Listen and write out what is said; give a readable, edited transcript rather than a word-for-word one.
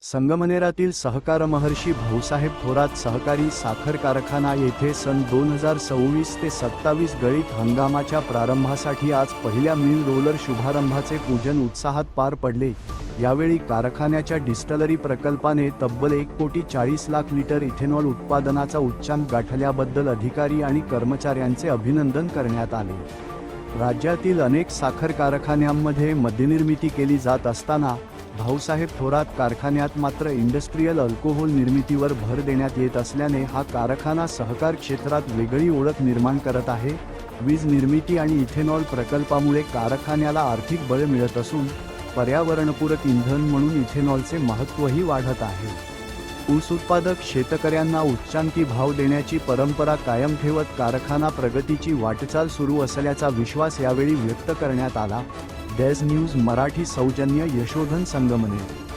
संगमनेरातील सहकार महर्षी भाऊसाहेब थोरात सहकारी साखर कारखाना येथे सन 2026 ते 27 गळीत हंगामाच्या प्रारंभासाठी आज पहिल्या मिल रोलर शुभारंभाचे पूजन उत्साहात पार पडले। यावेळी कारखान्याच्या डिस्टलरी प्रकल्पाने तब्बल 1,40,00,000 लिटर इथेनॉल उत्पादनाचा उच्चांक गाठल्याबद्दल अधिकारी आणि कर्मचाऱ्यांचे अभिनंदन करण्यात आले। राज्यातील अनेक साखर कारखान्यांमध्ये मद्यनिर्मिती केली जात असताना भाऊसाहेब थोरात कारखान्यात मात्र इंडस्ट्रियल अल्कोहोल निर्मितीवर भर देण्यात येत असल्याने हा कारखाना सहकार क्षेत्रात वेगळी ओळख निर्माण करत आहे। वीज निर्मिती आणि इथेनॉल प्रकल्पामुळे कारखान्याला आर्थिक बळ मिळत असून पर्यावरणपूरक इंधन म्हणून इथेनॉलचे महत्त्वही वाढत आहे। ऊस उत्पादक शेतकऱ्यांना उच्चांकी भाव देण्याची परंपरा कायम ठेवत कारखाना प्रगतीची वाटचाल सुरू असल्याचा विश्वास यावेळी व्यक्त करण्यात आला। डेझ न्यूज मराठी सौजन्य यशोधन संगमनेर।